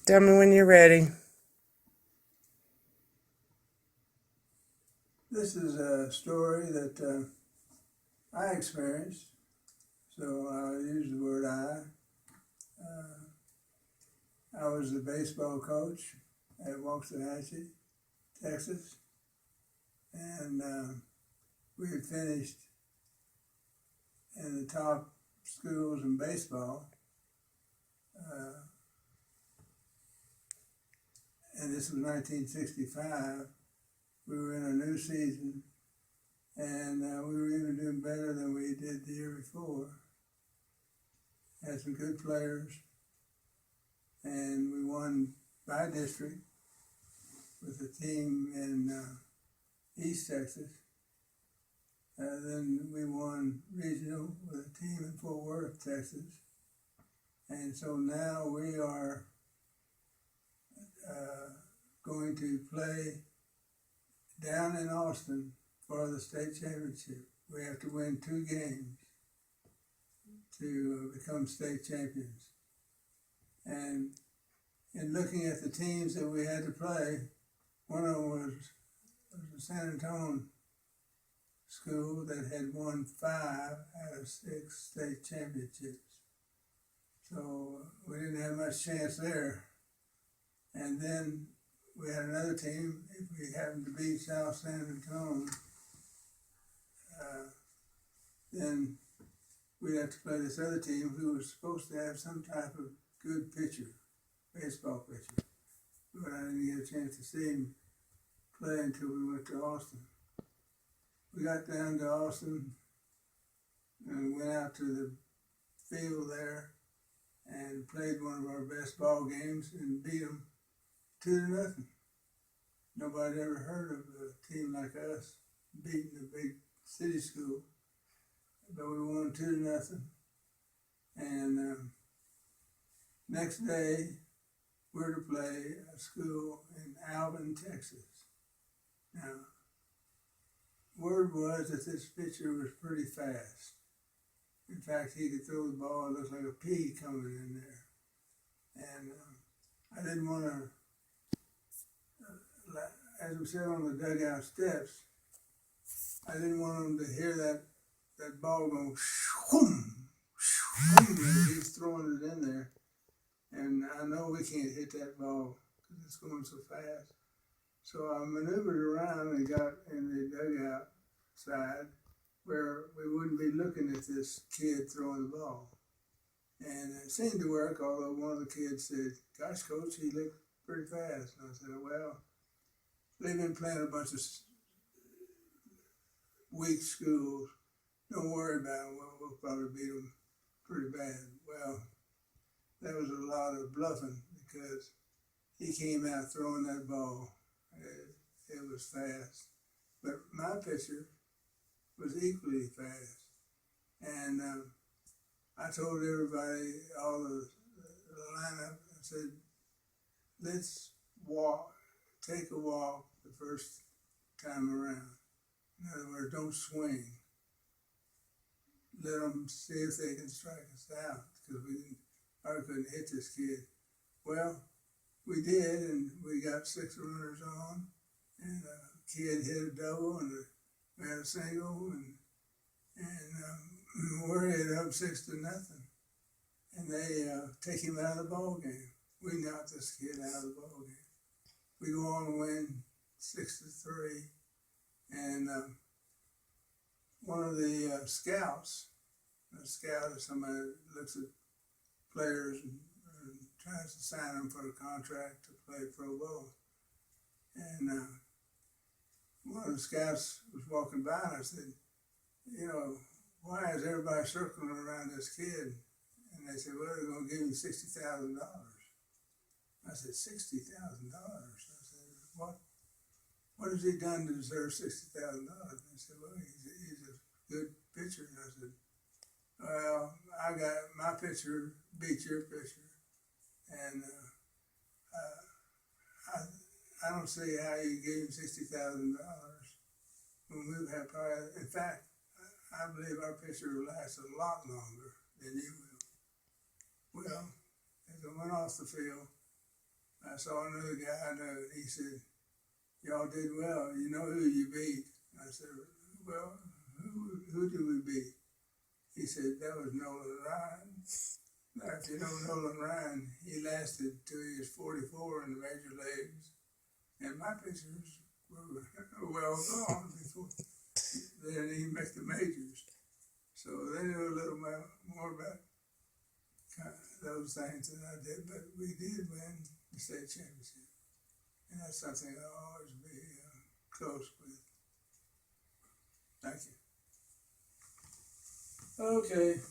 Tell me when you're ready. This is a story that I experienced, so I'll use the word I. I was the baseball coach at Waxahachie, Texas, and we had finished in the top schools in baseball. And this was 1965. We were in a new season, and we were even doing better than we did the year before. Had some good players, and we won by district with a team in East Texas. Then we won regional with a team in Fort Worth, Texas. And so now we are going to play down in Austin for the state championship. We have to win 2 games to become state champions. And in looking at the teams that we had to play, one of them was the San Antonio school that had won 5 out of 6 state championships. So we didn't have much chance there. And then we had another team, if we happened to beat South San Antonio, then we'd have to play this other team who was supposed to have some type of good pitcher, baseball pitcher. But I didn't get a chance to see him play until we went to Austin. We got down to Austin and went out to the field there and played one of our best ball games and beat them 2-0. Nobody ever heard of a team like us beating a big city school, but we won 2-0. And next day, we're to play a school in Alvin, Texas. Now, word was that this pitcher was pretty fast. In fact, he could throw the ball, it looked like a pea coming in there. And I didn't want to, as we sat on the dugout steps, I didn't want him to hear that ball go shoom, shoom, as he's throwing it in there. And I know we can't hit that ball because it's going so fast. So I maneuvered around and got in the dugout side where we wouldn't be looking at this kid throwing the ball. And it seemed to work, although one of the kids said, "Gosh, Coach, he looked pretty fast." And I said, "Well, they've been playing a bunch of weak schools. Don't worry about them. We'll probably beat them pretty bad." Well, that was a lot of bluffing because he came out throwing that ball. It was fast. But my pitcher was equally fast. And I told everybody, all the lineup, I said, let's take a walk the first time around. In other words, don't swing. Let them see if they can strike us out, because I couldn't hit this kid. Well, we did, and we got 6 runners on, and a kid hit a double, and we had a single, and we're headed up 6-0, and they take him out of the ball game. We knocked this kid out of the ball game. We go on to win 6-3, and one of the scouts, a scout is somebody that looks at players and tries to sign them for a contract to play pro ball. And one of the scouts was walking by, and I said, "Why is everybody circling around this kid?" And they said, "Well, they're going to give him $60,000. I said, $60,000? I said, what has he done to deserve $60,000? They said, "Well, he's a good pitcher." And I said, "Well, my pitcher beat your pitcher. And I don't see how you gave him $60,000 when we've had probably, in fact, I believe our pitcher will last a lot longer than you will." Well, as I went off the field, I saw another guy I know, he said, y'all did well, you know who you beat. I said, well, who did we beat? He said, that was Nolan Ryan. Now, if you know Nolan Ryan, he lasted till he was 44 in the major leagues. And my pitchers were well gone before they didn't even make the majors. So they knew a little more about those things than I did, but we did win the state championship. And that's something I'll always be close with. Thank you. Okay.